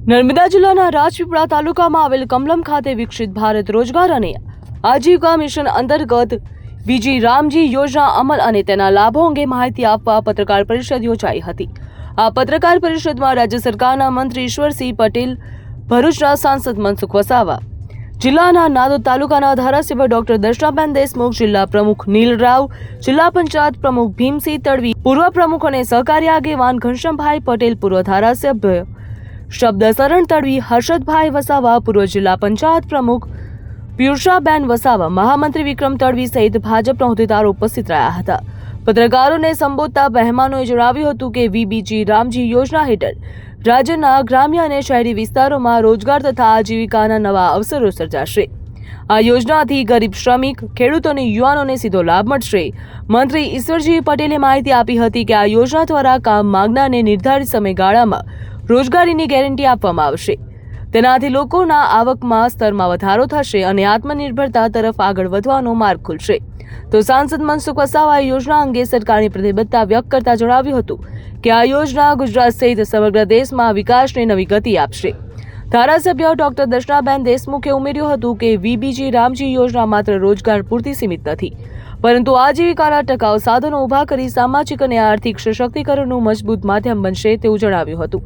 નર્મદા જિલ્લાના રાજપીપળા તાલુકામાં આવેલ કમલમ ખાતે વિકસિત ભારત રોજગાર અને આજીવિકા મિશન અંતર્ગત વીજી રામજી યોજના અમલ અને તેના લાભો અંગે માહિતી આપવા પત્રકાર પરિષદ યોજાઈ હતી। આ પત્રકાર પરિષદમાં રાજ્ય સરકારના મંત્રી ઈશ્વરસિંહ પટેલ, ભરૂચના સાંસદ મનસુખ વસાવા, જિલ્લાના નાદોદ તાલુકાના ધારાસભ્ય ડોક્ટર દર્શનાબેન દેશમુખ, જિલ્લા પ્રમુખ નીલ રાવ, જિલ્લા પંચાયત પ્રમુખ ભીમસિંહ તડવી, પૂર્વ પ્રમુખ અને સહકારી આગેવાન ઘનશ્યામભાઈ પટેલ, પૂર્વ ધારાસભ્ય શબ્દશરણ તડવી, હર્ષદભાઈ વસાવા, પૂર્વ જિલ્લા પંચાયત પ્રમુખ પિયુષાબેન વસાવા, મહામંત્રી વિક્રમ તડવી સહિત ભાજપના હોદ્દેદારો ઉપસ્થિત રહ્યા હતા। પત્રકારોને સંબોધતા મહેમાનોએ જણાવ્યું હતું કે વીબીજી રામજી યોજના હેઠળ રાજ્યના ગ્રામ્ય અને શહેરી વિસ્તારોમાં રોજગાર તથા આજીવિકાના નવા અવસરો સર્જાશે। આ યોજનાથી ગરીબ શ્રમિક, ખેડૂતો અને યુવાનોને સીધો લાભ મળશે। મંત્રી ઈશ્વરસિંહ પટેલે માહિતી આપી હતી કે આ યોજના દ્વારા કામ માંગનારને નિર્ધારિત સમયગાળામાં રોજગારીની ગેરંટી આપવામાં આવશે। તેનાથી લોકોના આવકમાં સ્તરમાં વધારો થશે અને આત્મનિર્ભરતા તરફ આગળ વધવાનો માર્ગ ખુલશે। તો સાંસદ મનસુખ વસાવાએ યોજના અંગે સરકારની પ્રતિબદ્ધતા વ્યક્ત કરતા જણાવ્યું હતું કે આ યોજના ગુજરાત સહિત સમગ્ર દેશમાં વિકાસને નવી ગતિ આપશે। ધારાસભ્ય ડોક્ટર દર્શનાબેન દેશમુખે ઉમેર્યું હતું કે વીબીજી રામજી યોજના માત્ર રોજગાર પૂરતી સીમિત નથી, પરંતુ આજીવિકાના ટકાઉ સાધનો ઊભા કરી સામાજિક અને આર્થિક સશક્તિકરણનું મજબૂત માધ્યમ બનશે તેવું જણાવ્યું હતું।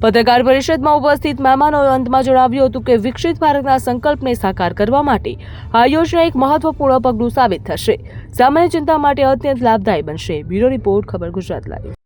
પત્રકાર પરિષદમાં ઉપસ્થિત મહેમાનોએ અંતમાં જણાવ્યું હતું કે વિકસિત ભારતના સંકલ્પને સાકાર કરવા માટે આ યોજના એક મહત્વપૂર્ણ પગલું સાબિત થશે। સામાન્ય જનતા માટે અત્યંત લાભદાયી બનશે। બ્યુરો રિપોર્ટ, ખબર ગુજરાત લાઈવ।